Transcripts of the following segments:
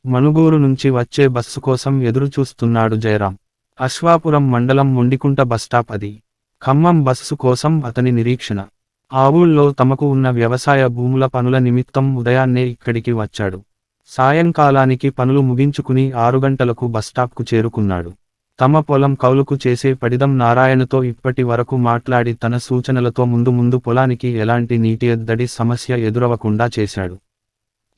మనుగూరు నుంచి వచ్చే బస్సు కోసం ఎదురు చూస్తున్నాడు జయరాం. అశ్వాపురం మండలం మొండికుంట బస్టాప్ అది. ఖమ్మం బస్సు కోసం అతని నిరీక్షణ. ఆ ఊళ్ళో తమకు ఉన్న వ్యవసాయ భూముల పనుల నిమిత్తం ఉదయాన్నే ఇక్కడికి వచ్చాడు. సాయంకాలానికి పనులు ముగించుకుని 6 గంటలకు బస్టాప్కు చేరుకున్నాడు. తమ పొలం కౌలుకు చేసే పడిదం నారాయణతో ఇప్పటి వరకు మాట్లాడి తన సూచనలతో ముందు పొలానికి ఎలాంటి నీటి ఎద్దడి సమస్య ఎదురవకుండా చేశాడు.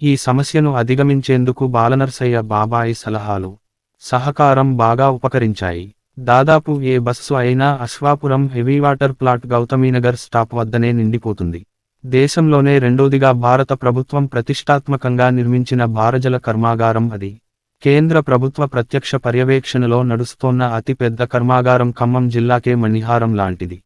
ఈ సమస్యను అధిగమించేందుకు బాలనర్సయ్య బాబాయి సలహాలు, సహకారం బాగా ఉపకరించాయి. దాదాపు ఏ బస్సు అయినా Ashwapuram heavy water plant Gautaminagar stop వద్దనే నిండిపోతుంది. దేశంలోనే రెండోదిగా భారత ప్రభుత్వం ప్రతిష్టాత్మకంగా నిర్మించిన భారజల కర్మాగారం అది. కేంద్ర ప్రభుత్వ ప్రత్యక్ష పర్యవేక్షణలో నడుస్తోన్న అతిపెద్ద కర్మాగారం ఖమ్మం జిల్లాకే మణిహారం లాంటిది.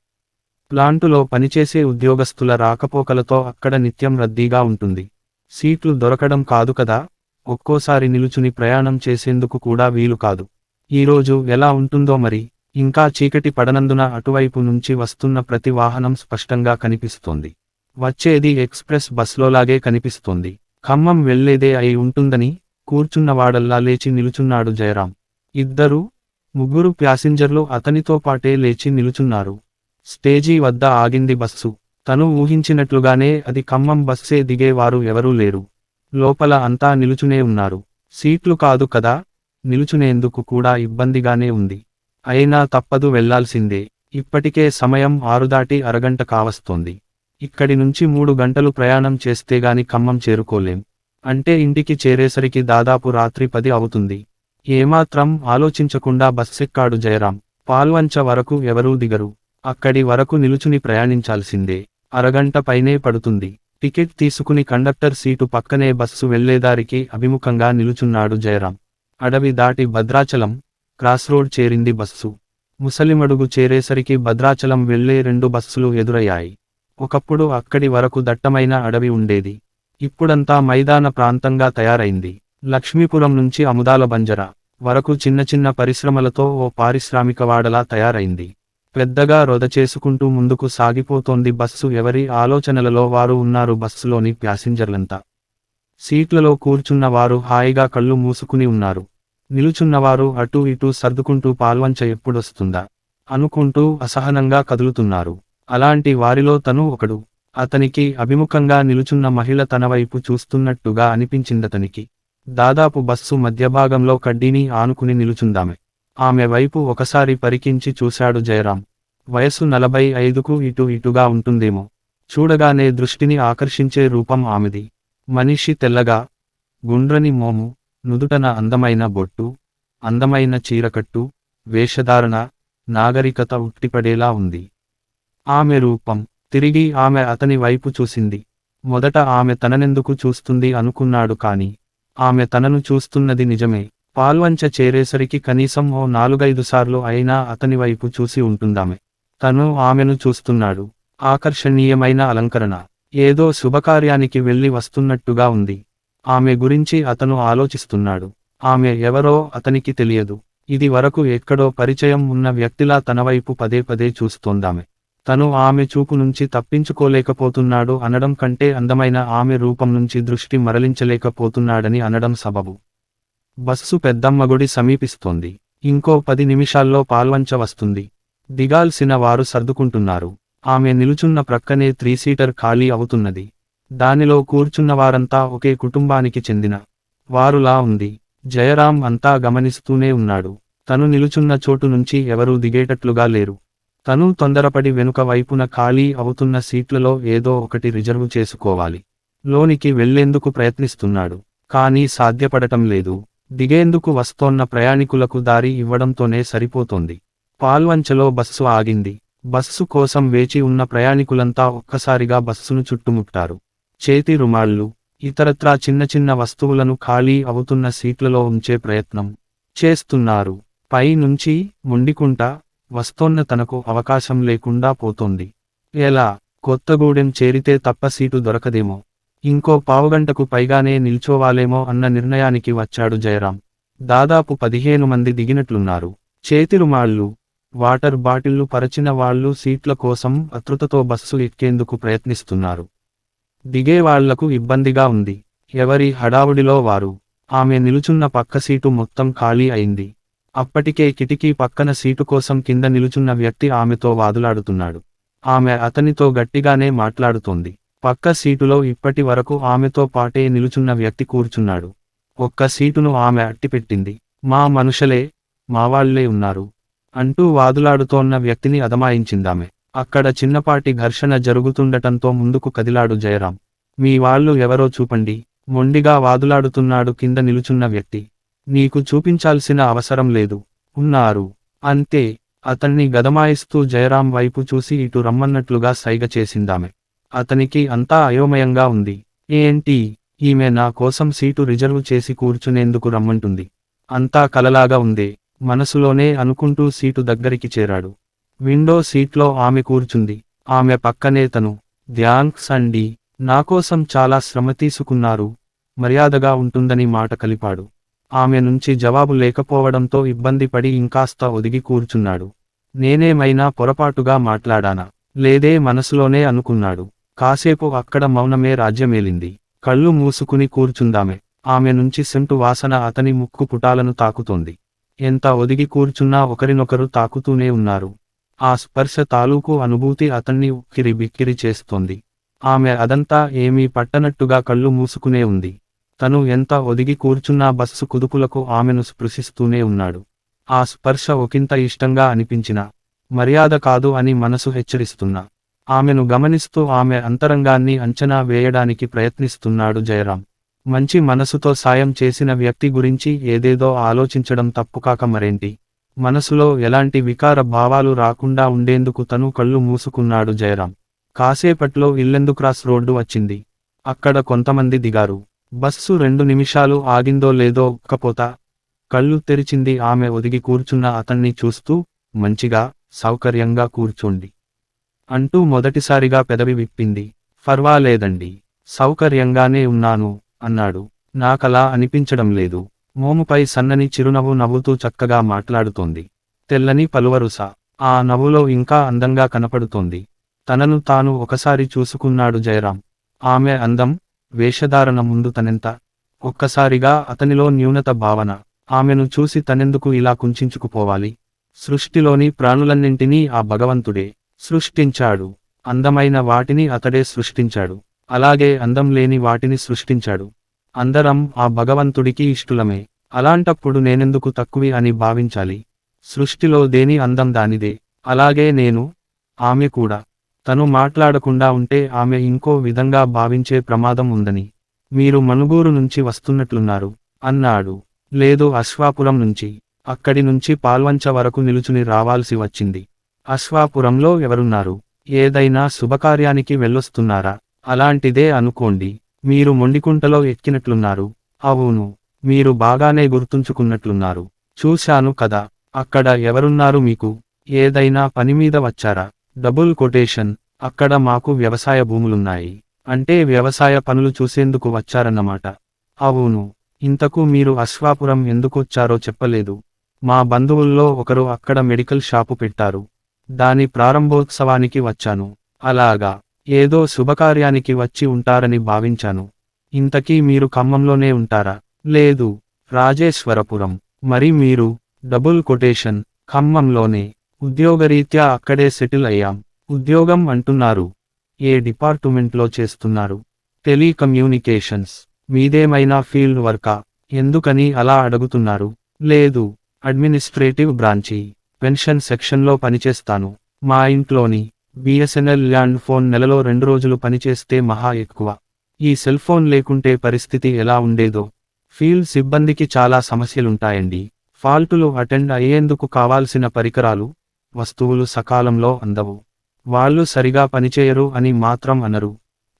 ప్లాంటులో పనిచేసే ఉద్యోగస్తుల రాకపోకలతో అక్కడ నిత్యం రద్దీగా ఉంటుంది. సీట్లు దొరకడం కాదు కదా, ఒక్కోసారి నిలుచుని ప్రయాణం చేసేందుకు కూడా వీలు కాదు. ఈరోజు ఎలా ఉంటుందో మరి. ఇంకా చీకటి పడనందున అటువైపు నుంచి వస్తున్న ప్రతి వాహనం స్పష్టంగా కనిపిస్తోంది. వచ్చేది ఎక్స్ప్రెస్ బస్లోలాగే కనిపిస్తోంది. ఖమ్మం వెళ్లేదే అయి ఉంటుందని కూర్చున్నవాడల్లా లేచి నిలుచున్నాడు జయరాం. 2-3 ప్యాసింజర్లు అతనితో పాటే లేచి నిలుచున్నారు. స్టేజీ వద్ద ఆగింది బస్సు. తను ఊహించినట్లుగానే అది ఖమ్మం బస్సే, దిగేవారు ఎవరూ లేరు. లోపల అంతా నిలుచునే ఉన్నారు. సీట్లు కాదు కదా, నిలుచునేందుకు కూడా ఇబ్బందిగానే ఉంది. అయినా తప్పదు, వెళ్లాల్సిందే. ఇప్పటికే సమయం 6 దాటి అరగంట కావస్తోంది. ఇక్కడి నుంచి 3 గంటలు ప్రయాణం చేస్తేగాని ఖమ్మం చేరుకోలేం. అంటే ఇంటికి చేరేసరికి దాదాపు రాత్రి 10 అవుతుంది. ఏమాత్రం ఆలోచించకుండా బస్సెక్కాడు జయరాం. పాల్వంచ వరకు ఎవరూ దిగరు. అక్కడి వరకు నిలుచుని ప్రయాణించాల్సిందే. అరగంట పైనే పడుతుంది. టికెట్ తీసుకుని కండక్టర్ సీటు పక్కనే బస్సు వెళ్లేదారికి అభిముఖంగా నిలుచున్నాడు జయరాం. అడవి దాటి భద్రాచలం క్రాస్రోడ్ చేరింది బస్సు. ముసలిమడుగు చేరేసరికి భద్రాచలం వెళ్లే 2 బస్సులు ఎదురయ్యాయి. ఒకప్పుడు అక్కడి వరకు దట్టమైన అడవి ఉండేది. ఇప్పుడంతా మైదాన ప్రాంతంగా తయారైంది. లక్ష్మీపురం నుంచి అముదాల బంజరా వరకు చిన్న పరిశ్రమలతో ఓ పారిశ్రామికవాడలా తయారైంది. పెద్దగా రొద చేసుకుంటూ ముందుకు సాగిపోతోంది బస్సు. ఎవరి ఆలోచనలలో వారు ఉన్నారు బస్సులోని ప్యాసింజర్లంతా. సీట్లలో కూర్చున్న వారు హాయిగా కళ్ళు మూసుకుని ఉన్నారు. నిలుచున్నవారు అటూ ఇటూ సర్దుకుంటూ పాల్వంచ ఎప్పుడొస్తుందా అనుకుంటూ అసహనంగా కదులుతున్నారు. అలాంటి వారిలో తను ఒకడు. అతనికి అభిముఖంగా నిలుచున్న మహిళ తన వైపు చూస్తున్నట్టుగా అనిపించిందతనికి. దాదాపు బస్సు మధ్యభాగంలో కడ్డీని ఆనుకుని నిలుచుందామె. ఆమె వైపు ఒకసారి పరికించి చూశాడు జయరాం. వయసు 45కు ఇటుగా ఉంటుందేమో. చూడగానే దృష్టిని ఆకర్షించే రూపం ఆమెది. మనిషి తెల్లగా, గుండ్రని మోము, నుదుటన అందమైన బొట్టు, అందమైన చీరకట్టు, వేషధారణ, నాగరికత ఉట్టిపడేలా ఉంది. ఆమె రూపం. తిరిగి ఆమె అతని వైపు చూసింది. మొదట ఆమె తననెందుకు చూస్తుంది అనుకున్నాడు కాని, ఆమె తనను చూస్తున్నది నిజమే. పాల్వంచ చేరేసరికి కనీసం ఓ 4-5 సార్లు అయినా అతని వైపు చూసి ఉంటుందామె. తను ఆమెను చూస్తున్నాడు. ఆకర్షణీయమైన అలంకరణ. ఏదో శుభకార్యానికి వెళ్లి వస్తున్నట్టుగా ఉంది. ఆమె గురించి అతను ఆలోచిస్తున్నాడు. ఆమె ఎవరో అతనికి తెలియదు. ఇది వరకు ఎక్కడో పరిచయం ఉన్న వ్యక్తిలా తనవైపు పదే చూస్తోందామె. తను ఆమె చూపు నుంచి తప్పించుకోలేకపోతున్నాడు అనడం కంటే అందమైన ఆమె రూపం నుంచి దృష్టి మరలించలేకపోతున్నాడని అనడం సబబు. బస్సు పెద్దమ్మగుడి సమీపిస్తోంది. ఇంకో 10 నిమిషాల్లో పాల్వంచ వస్తుంది. దిగాల్సిన వారు సర్దుకుంటున్నారు. ఆమె నిలుచున్న ప్రక్కనే 3 సీటర్ ఖాళీ అవుతున్నది. దానిలో కూర్చున్నవారంతా ఒకే కుటుంబానికి చెందిన వారులా ఉంది. జయరాం అంతా గమనిస్తూనే ఉన్నాడు. తను నిలుచున్న చోటు నుంచి ఎవరూ దిగేటట్లుగా లేరు. తను తొందరపడి వెనుక వైపున ఖాళీ అవుతున్న సీట్లలో ఏదో ఒకటి రిజర్వు చేసుకోవాలి. లోనికి వెళ్లేందుకు ప్రయత్నిస్తున్నాడు. కానీ సాధ్యపడటం లేదు. దిగేందుకు వస్తోన్న ప్రయాణికులకు దారి ఇవ్వడంతోనే సరిపోతోంది. పాల్వంచలో బస్సు ఆగింది. బస్సు కోసం వేచి ఉన్న ప్రయాణికులంతా ఒక్కసారిగా బస్సును చుట్టుముట్టారు. చేతి రుమాళ్ళు, ఇతరత్రా చిన్న వస్తువులను ఖాళీ అవుతున్న సీట్లలో ఉంచే ప్రయత్నం చేస్తున్నారు. పై నుంచి మొండికుంట వస్తోన్న తనకు అవకాశం లేకుండా పోతోంది. ఎలా? కొత్తగూడెం చేరితే తప్ప సీటు దొరకదేమో. ఇంకో పావుగంటకు పైగానే నిల్చోవాలేమో అన్న నిర్ణయానికి వచ్చాడు జయరాం. దాదాపు 15 మంది దిగినట్లున్నారు. చేతిరుమాళ్ళు, వాటర్ బాటిళ్లు పరచిన వాళ్లు సీట్ల కోసం ఆతృతతో బస్సు ఎక్కేందుకు ప్రయత్నిస్తున్నారు. దిగేవాళ్లకు ఇబ్బందిగా ఉంది. ఎవరి హడావుడిలో వారు. ఆమె నిలుచున్న పక్క సీటు మొత్తం ఖాళీ అయింది. అప్పటికే కిటికీ పక్కన సీటు కోసం కింద నిలుచున్న వ్యక్తి ఆమెతో వాదులాడుతున్నాడు. ఆమె అతనితో గట్టిగానే మాట్లాడుతోంది. పక్క సీటులో ఇప్పటి వరకు ఆమెతో పాటే నిలుచున్న వ్యక్తి కూర్చున్నాడు. ఒక్క సీటును ఆమె అట్టిపెట్టింది. మా మనుషలే, మావాళ్లే ఉన్నారు అంటూ వాదులాడుతోన్న వ్యక్తిని అదమాయించిందామె. అక్కడ చిన్నపాటి ఘర్షణ జరుగుతుండటంతో ముందుకు కదిలాడు జయరాం. మీ వాళ్ళు ఎవరో చూపండి, మొండిగా వాదులాడుతున్నాడు కింద నిలుచున్న వ్యక్తి. నీకు చూపించాల్సిన అవసరం లేదు, ఉన్నారు అంతే. అతన్ని గదమాయిస్తూ జయరాం వైపు చూసి ఇటు రమ్మన్నట్లుగా సైగ చేసిందామె. అతనికి అంతా అయోమయంగా ఉంది. ఏంటి, ఈమె నా కోసం సీటు రిజర్వ్ చేసి కూర్చునేందుకు రమ్మంటుంది? అంతా కలలాగా ఉందే, మనసులోనే అనుకుంటూ సీటు దగ్గరికి చేరాడు. విండో సీట్లో ఆమె కూర్చుంది. ఆమె పక్కనే తను. థ్యాంక్స్ అండి, నాకోసం చాలా శ్రమ తీసుకున్నారు, మర్యాదగా ఉంటుందని మాట కలిపాడు. ఆమె నుంచి జవాబు లేకపోవడంతో ఇబ్బంది పడి ఇంకాస్త ఒదిగి కూర్చున్నాడు. నేనేమైనా పొరపాటుగా మాట్లాడానా? లేదే, మనసులోనే అనుకున్నాడు. కాసేపు అక్కడ మౌనమే రాజ్యమేలింది. కళ్ళు మూసుకుని కూర్చుందామె. ఆమె నుంచి సెంటు వాసన అతని ముక్కు పుటాలను తాకుతోంది. ఎంత ఒదిగి కూర్చున్నా ఒకరినొకరు తాకుతూనే ఉన్నారు. ఆ స్పర్శ తాలూకు అనుభూతి అతన్ని ఉక్కిరి బిక్కిరి చేస్తోంది. ఆమె అదంతా ఏమీ పట్టనట్టుగా కళ్ళు మూసుకునే ఉంది. తను ఎంత ఒదిగి కూర్చున్నా బస్సు కుదుపులకు ఆమెను స్పృశిస్తూనే ఉన్నాడు. ఆ స్పర్శ ఒకంత ఇష్టంగా అనిపించినా, మర్యాద కాదు అని మనసు హెచ్చరిస్తున్నా, ఆమెను గమనిస్తూ ఆమె అంతరంగాన్ని అంచనా వేయడానికి ప్రయత్నిస్తున్నాడు జయరాం. మంచి మనసుతో సాయం చేసిన వ్యక్తి గురించి ఏదేదో ఆలోచించడం తప్పుకాక మరేంటి? మనసులో ఎలాంటి వికార భావాలు రాకుండా ఉండేందుకు తను కళ్ళు మూసుకున్నాడు జయరాం. కాసేపట్లో ఇల్లెందు క్రాస్ రోడ్డు వచ్చింది. అక్కడ కొంతమంది దిగారు. బస్సు 2 నిమిషాలు ఆగిందో లేదో ఉక్కపోతా కళ్ళు తెరిచింది ఆమె. ఒదిగి కూర్చున్న అతన్ని చూస్తూ, మంచిగా, సౌకర్యంగా కూర్చోండి అంటూ మొదటిసారిగా పెదవి విప్పింది. ఫర్వాలేదండి, సౌకర్యంగానే ఉన్నాను అన్నాడు. నాకలా అనిపించడం లేదు. మోముపై సన్నని చిరునవ్వు నవ్వుతూ చక్కగా మాట్లాడుతోంది. తెల్లని పలువరుస ఆ నవ్వులో ఇంకా అందంగా కనపడుతోంది. తనను తాను ఒకసారి చూసుకున్నాడు జయరాం. ఆమె అందం, వేషధారణ ముందు తనెంత. ఒక్కసారిగా అతనిలో న్యూనత భావన. ఆమెను చూసి తనెందుకు ఇలా కుంచించుకుపోవాలి? సృష్టిలోని ప్రాణులన్నింటినీ ఆ భగవంతుడే సృష్టించాడు. అందమైన వాటిని అతడే సృష్టించాడు. అలాగే అందం లేని వాటిని సృష్టించాడు. అందరం ఆ భగవంతుడికి ఇష్టులమే. అలాంటప్పుడు నేనెందుకు తక్కువి అని భావించాలి? సృష్టిలో దేని అందం దానిదే. అలాగే నేను, ఆమె కూడా. తను మాట్లాడకుండా ఉంటే ఆమె ఇంకో విధంగా భావించే ప్రమాదం ఉందని. మీరు మనుగూరు నుంచి వస్తున్నట్లున్నారు అన్నాడు. లేదు, అశ్వాపురం నుంచి. అక్కడి నుంచి పాల్వంచ వరకు నిలుచుని రావాల్సి వచ్చింది. అశ్వాపురంలో ఎవరున్నారు? ఏదైనా శుభకార్యానికి వెళ్ళొస్తున్నారా? అలాంటిదే అనుకోండి. మీరు మొండికుంటలో ఎక్కినట్లున్నారు. అవును, మీరు బాగానే గుర్తుంచుకున్నట్లున్నారు. చూశాను కదా. అక్కడ ఎవరున్నారు మీకు? ఏదైనా పనిమీద వచ్చారా? Double quotation. అక్కడ మాకు వ్యవసాయ భూములున్నాయి. అంటే వ్యవసాయ పనులు చూసేందుకు వచ్చారన్నమాట. అవును. ఇంతకు మీరు అశ్వాపురం ఎందుకొచ్చారో చెప్పలేదు. మా బంధువుల్లో ఒకరు అక్కడ మెడికల్ షాపు పెట్టారు. దాని ప్రారంభోత్సవానికి వచ్చాను. అలాగా, ఏదో శుభకార్యానికి వచ్చి ఉంటారని భావించాను. ఇంతకీ మీరు ఖమ్మంలోనే ఉంటారా? లేదు, రాజేశ్వరపురం. మరి మీరు? Double quotation. ఖమ్మంలోనే. ఉద్యోగరీత్యా అక్కడే సెటిల్ అయ్యాం. ఉద్యోగం అంటున్నారు? ఏ డిపార్టుమెంట్లో చేస్తున్నారు? టెలికమ్యూనికేషన్స్. మీదేమైనా ఫీల్డ్ వర్కా? ఎందుకని అలా అడుగుతున్నారు? లేదు, అడ్మినిస్ట్రేటివ్ బ్రాంచి, పెన్షన్ సెక్షన్లో పనిచేస్తాను. మా ఇంట్లోని బిఎస్ఎన్ఎల్ ల్యాండ్ ఫోన్ నెలలో 2 రోజులు పనిచేస్తే మహా ఎక్కువ. ఈ సెల్ ఫోన్ లేకుంటే పరిస్థితి ఎలా ఉండేదో. ఫీల్డ్ సిబ్బందికి చాలా సమస్యలుంటాయండి. ఫాల్టులు అటెండ్ అయ్యేందుకు కావాల్సిన పరికరాలు, వస్తువులు సకాలంలో అందవు. వాళ్ళు సరిగా పనిచేయరు అని మాత్రం అనరు.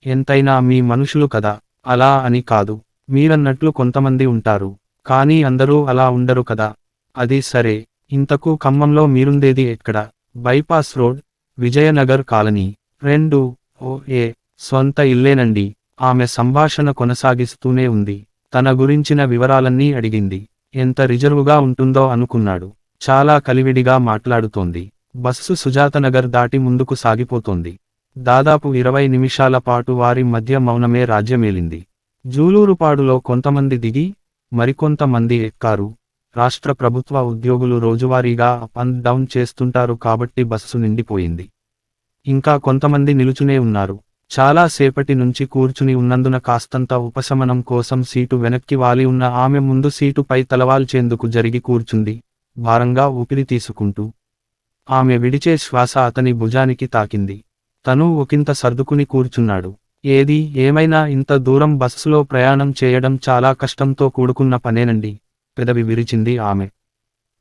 ఎంతైనా మీ మనుషులు కదా. అలా అని కాదు. మీరన్నట్లు కొంతమంది ఉంటారు. కానీ అందరూ అలా ఉండరు కదా. అది సరే. ఇంతకు ఖమ్మంలో మీరుందేది ఎక్కడ? Bypass road, Vijayanagar colony. 2 ఓ సొంత ఇల్లేనండి. ఆమె సంభాషణ కొనసాగిస్తూనే ఉంది. తన గురించిన వివరాలన్నీ అడిగింది. ఎంత రిజర్వుగా ఉంటుందో అనుకున్నాడు. చాలా కలివిడిగా మాట్లాడుతోంది. బస్సు సుజాతనగర్ దాటి ముందుకు సాగిపోతోంది. దాదాపు 20 నిమిషాల పాటు వారి మధ్య మౌనమే రాజ్యమేలింది. జూలూరుపాడులో కొంతమంది దిగి, మరికొంతమంది ఎక్కారు. రాష్ట్ర ప్రభుత్వ ఉద్యోగులు రోజువారీగా అప్ అండ్ డౌన్ చేస్తుంటారు కాబట్టి బస్సు నిండిపోయింది. ఇంకా కొంతమంది నిలుచునే ఉన్నారు. చాలా సేపటి నుంచి కూర్చుని ఉన్నందున కాస్తంత ఉపశమనం కోసం సీటు వెనక్కి వాలి ఉన్న ఆమె ముందు సీటుపై తలవాల్చేందుకు జరిగి కూర్చుంది, భారంగా ఊపిరి తీసుకుంటూ. ఆమె విడిచే శ్వాస అతని భుజానికి తాకింది. తను ఒకంత సర్దుకుని కూర్చున్నాడు. ఏమైనా ఇంత దూరం బస్సులో ప్రయాణం చేయడం చాలా కష్టంతో కూడుకున్న పనేనండి, పెదవి విరిచింది ఆమె.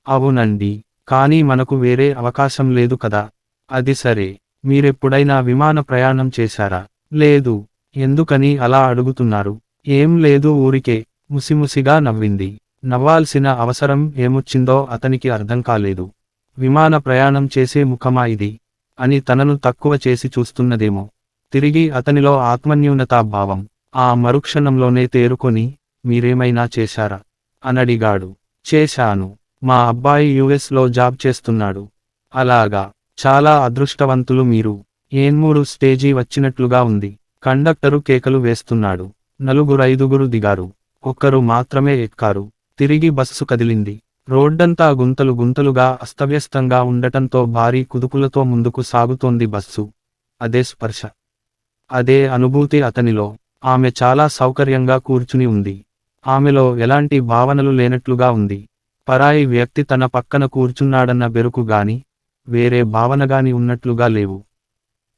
అవునండి, కానీ మనకు వేరే అవకాశం లేదు కదా. అది సరే, మీరెప్పుడైనా విమాన ప్రయాణం చేశారా? లేదు. ఎందుకని అలా అడుగుతున్నారు? ఏం లేదు, ఊరికే, ముసిముసిగా నవ్వింది. నవ్వాల్సిన అవసరం ఏమొచ్చిందో అతనికి అర్థం కాలేదు. విమాన ప్రయాణం చేసే ముఖమా ఇది అని తనను తక్కువ చేసి చూస్తున్నదేమో. తిరిగి అతనిలో ఆత్మన్యూనతా భావం. ఆ మరుక్షణంలోనే తేరుకొని, మీరేమైనా చేశారా అనడిగాడు. చేశాను. మా అబ్బాయి యుఎస్లో జాబ్ చేస్తున్నాడు. అలాగా, చాలా అదృష్టవంతులు మీరు. ఏన్మూరు స్టేజీ వచ్చినట్లుగా ఉంది. కండక్టరు కేకలు వేస్తున్నాడు. నలుగురైదుగురు దిగారు. ఒక్కరు మాత్రమే ఎక్కారు. తిరిగి బస్సు కదిలింది. రోడ్డంతా గుంతలు గుంతలుగా అస్తవ్యస్తంగా ఉండటంతో భారీ కుదుపులతో ముందుకు సాగుతోంది బస్సు. అదే స్పర్శ, అదే అనుభూతి అతనిలో. ఆమె చాలా సౌకర్యంగా కూర్చుని ఉంది. ఆమెలో ఎలాంటి భావనలు లేనట్లుగా ఉంది. పరాయి వ్యక్తి తన పక్కన కూర్చున్నాడన్న బెరుకు గాని, వేరే భావనగాని ఉన్నట్లుగా లేవు.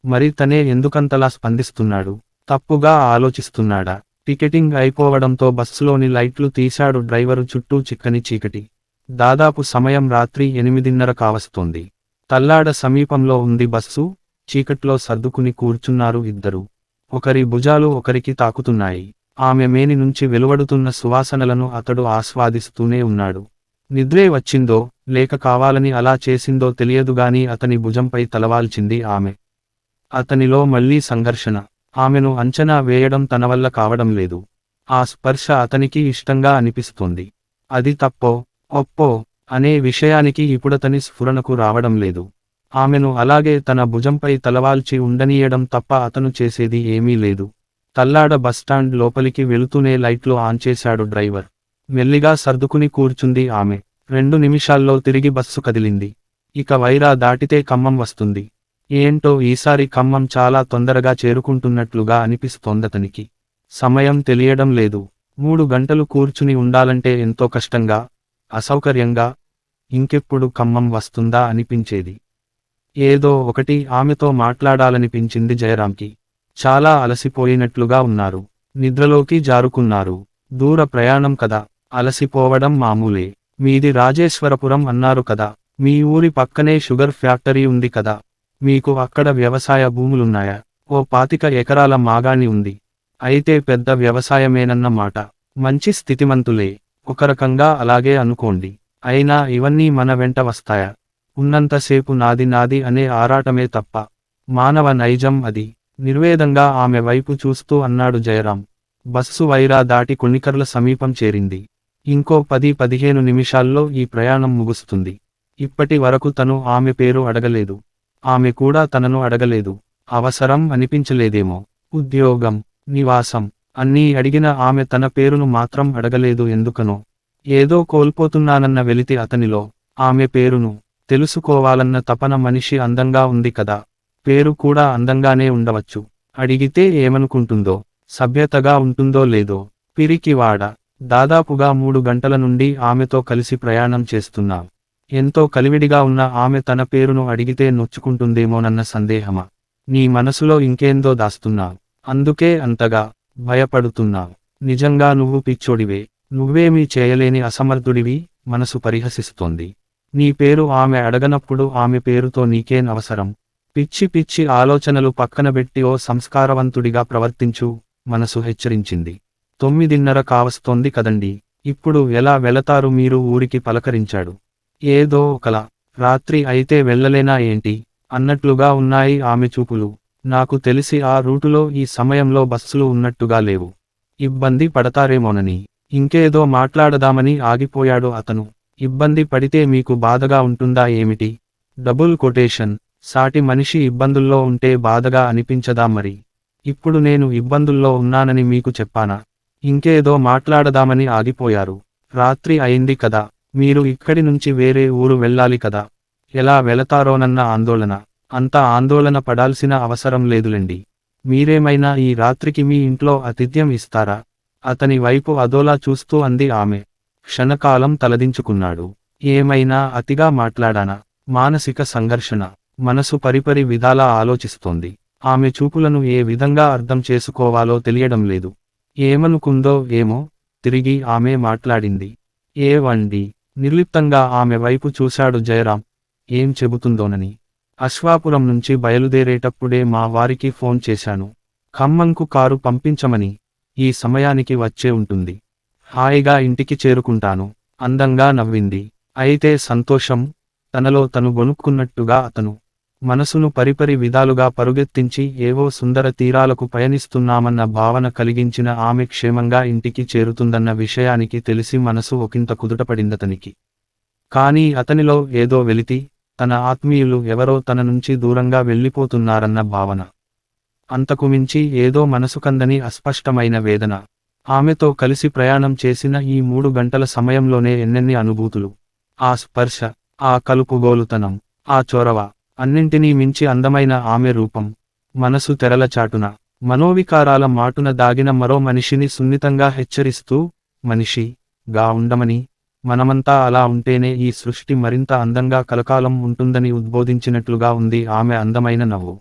మరి తనే ఎందుకంతలా స్పందిస్తున్నాడు? తప్పుగా ఆలోచిస్తున్నాడా? టికెటింగ్ అయిపోవడంతో బస్సులోని లైట్లు తీశాడు డ్రైవరు. చుట్టూ చిక్కని చీకటి. దాదాపు సమయం రాత్రి 8:30 కావస్తోంది. తల్లాడ సమీపంలో ఉంది బస్సు. చీకట్లో సర్దుకుని కూర్చున్నారు ఇద్దరు. ఒకరి భుజాలు ఒకరికి తాకుతున్నాయి. ఆమె మేని నుంచి వెలువడుతున్న సువాసనలను అతడు ఆస్వాదిస్తూనే ఉన్నాడు. నిద్రే వచ్చిందో, లేక కావాలని అలా చేసిందో తెలియదుగాని అతని భుజంపై తలవాల్చింది ఆమె. అతనిలో మళ్లీ సంఘర్షణ. ఆమెను అంచనా వేయడం తనవల్ల కావడం లేదు. ఆ స్పర్శ అతనికి ఇష్టంగా అనిపిస్తోంది. అది తప్పో, ఒప్పో అనే విషయానికి ఇప్పుడతని స్ఫురణకు రావడం లేదు. ఆమెను అలాగే తన భుజంపై తలవాల్చి ఉండనీయడం తప్ప అతను చేసేది ఏమీ లేదు. తల్లాడ బస్టాండ్ లోపలికి వెళుతూనే లైట్లు ఆన్ చేశాడు డ్రైవర్. మెల్లిగా సర్దుకుని కూర్చుంది ఆమె. 2 నిమిషాల్లో తిరిగి బస్సు కదిలింది. ఇక వైరా దాటితే ఖమ్మం వస్తుంది. ఏంటో ఈసారి ఖమ్మం చాలా తొందరగా చేరుకుంటున్నట్లుగా అనిపిస్తోందతనికి. సమయం తెలియడం లేదు. 3 గంటలు కూర్చుని ఉండాలంటే ఎంతో కష్టంగా, అసౌకర్యంగా. ఇంకెప్పుడు ఖమ్మం వస్తుందా అనిపించేది. ఏదో ఒకటి ఆమెతో మాట్లాడాలనిపించింది జయరాంకి. చాలా అలసిపోయినట్లుగా ఉన్నారు. నిద్రలోకి జారుకున్నారు. దూర ప్రయాణం కదా, అలసిపోవడం మామూలే. మీది రాజేశ్వరపురం అన్నారు కదా. మీ ఊరి పక్కనే షుగర్ ఫ్యాక్టరీ ఉంది కదా. మీకు అక్కడ వ్యవసాయ భూములున్నాయా? ఓ 25 ఎకరాల మాగాణి ఉంది. అయితే పెద్ద వ్యవసాయమేనన్న మాట. మంచి స్థితిమంతులే. ఒక రకంగా అలాగే అనుకోండి. అయినా ఇవన్నీ మన వెంట వస్తాయా? ఉన్నంతసేపు నాది నాది అనే ఆరాటమే తప్ప. మానవ నైజం అది. నిర్వేదంగా ఆమె వైపు చూస్తూ అన్నాడు జయరాం. బస్సు వైరా దాటి కొణికర్ల సమీపం చేరింది. ఇంకో 10-15 నిమిషాల్లో ఈ ప్రయాణం ముగుస్తుంది. ఇప్పటి వరకు తను ఆమె పేరు అడగలేదు. ఆమె కూడా తనను అడగలేదు. అవసరం అనిపించలేదేమో. ఉద్యోగం, నివాసం అన్నీ అడిగిన ఆమె తన పేరును మాత్రం అడగలేదు ఎందుకనో. ఏదో కోల్పోతున్నానన్న వెలితి అతనిలో. ఆమె పేరును తెలుసుకోవాలన్న తపన. మనిషి అందంగా ఉంది కదా, పేరు కూడా అందంగానే ఉండవచ్చు. అడిగితే ఏమనుకుంటుందో, సభ్యతగా ఉంటుందో లేదో. పిరికివాడ. దాదాపుగా 3 గంటల నుండి ఆమెతో కలిసి ప్రయాణం చేస్తున్నా. ఎంతో కలివిడిగా ఉన్న ఆమె తన పేరును అడిగితే నొచ్చుకుంటుందేమోనన్న సందేహమా? నీ మనసులో ఇంకేందో దాస్తున్నావు. అందుకే అంతగా భయపడుతున్నావు. నిజంగా నువ్వు పిచ్చోడివే. నువ్వేమీ చేయలేని అసమర్థుడివి. మనసు పరిహసిస్తోంది. నీ పేరు ఆమె అడగనప్పుడు ఆమె పేరుతో నీకేం అవసరం? పిచ్చి పిచ్చి ఆలోచనలు పక్కనబెట్టి ఓ సంస్కారవంతుడిగా ప్రవర్తించు, మనసు హెచ్చరించింది. 9:30 కావస్తోంది కదండి. ఇప్పుడు ఎలా వెళతారు మీరు ఊరికి? పలకరించాడు. ఏదో ఒకలా. రాత్రి అయితే వెళ్ళలేనా ఏంటి అన్నట్లుగా ఉన్నాయి ఆమె చూపులు. నాకు తెలిసి ఆ రూటులో ఈ సమయంలో బస్సులు ఉన్నట్టుగా లేవు. ఇబ్బంది పడతారేమోనని ఇంకేదో మాట్లాడదామని ఆగిపోయాడు అతను. ఇబ్బంది పడితే మీకు బాధగా ఉంటుందా ఏమిటి? Double quotation. సాటి మనిషి ఇబ్బందుల్లో ఉంటే బాధగా అనిపించదా మరి? ఇప్పుడు నేను ఇబ్బందుల్లో ఉన్నానని మీకు చెప్పానా? ఇంకేదో మాట్లాడదామని ఆగిపోయారు. రాత్రి అయింది కదా, మీరు ఇక్కడి నుంచి వేరే ఊరు వెళ్ళాలి కదా, ఎలా వెళతారోనన్న ఆందోళన. అంత ఆందోళన పడాల్సిన అవసరం లేదులెండి. మీరేమైనా ఈ రాత్రికి మీ ఇంట్లో ఆతిథ్యం ఇస్తారా? అతని వైపు అదోలా చూస్తూ అంది ఆమె. క్షణకాలం తలదించుకున్నాడు. ఏమైనా అతిగా మాట్లాడానా? మానసిక సంఘర్షణ. మనసు పరిపరి విధాలా ఆలోచిస్తోంది. ఆమె చూపులను ఏ విధంగా అర్థం చేసుకోవాలో తెలియడం లేదు. ఏమనుకుందో ఏమో. తిరిగి ఆమె మాట్లాడింది. ఏవండి? నిర్లిప్తంగా ఆమె వైపు చూశాడు జయరాం. ఏం చెబుతుందోనని. అశ్వాపురం నుంచి బయలుదేరేటప్పుడే మా వారికి ఫోన్ చేశాను. ఖమ్మంకు కారు పంపించమని. ఈ సమయానికి వచ్చే ఉంటుంది. హాయిగా ఇంటికి చేరుకుంటాను. అందంగా నవ్వింది. అయితే సంతోషం. తనలో తను గొనుక్కున్నట్టుగా అతను మనసును పరిపరి విధాలుగా పరుగెత్తించి ఏవో సుందర తీరాలకు పయనిస్తున్నామన్న భావన కలిగించిన ఆమె క్షేమంగా ఇంటికి చేరుతుందన్న విషయానికి తెలిసి మనసు ఒకంత కుదుటపడిందతనికి. కానీ అతనిలో ఏదో వెలితి, తన ఆత్మీయులు ఎవరో తన నుంచి దూరంగా వెళ్ళిపోతున్నారన్న భావన. అంతకుమించి ఏదో మనసుకందని అస్పష్టమైన వేదన. ఆమెతో కలిసి ప్రయాణం చేసిన ఈ 3 గంటల సమయంలోనే ఎన్నెన్ని అనుభూతులు. ఆ స్పర్శ, ఆ కలుపుగోలుతనం, ఆ చొరవ, అన్నింటినీ మించి అందమైన ఆమె రూపం. మనసు తెరల చాటున, మనోవికారాల మాటున దాగిన మరో మనిషిని సున్నితంగా హెచ్చరిస్తూ, మనిషి గా ఉండమని, మనమంతా అలా ఉంటేనే ఈ సృష్టి మరింత అందంగా కలకాలం ఉంటుందని ఉద్బోధించినట్లుగా ఉంది ఆమె అందమైన నవ్వు.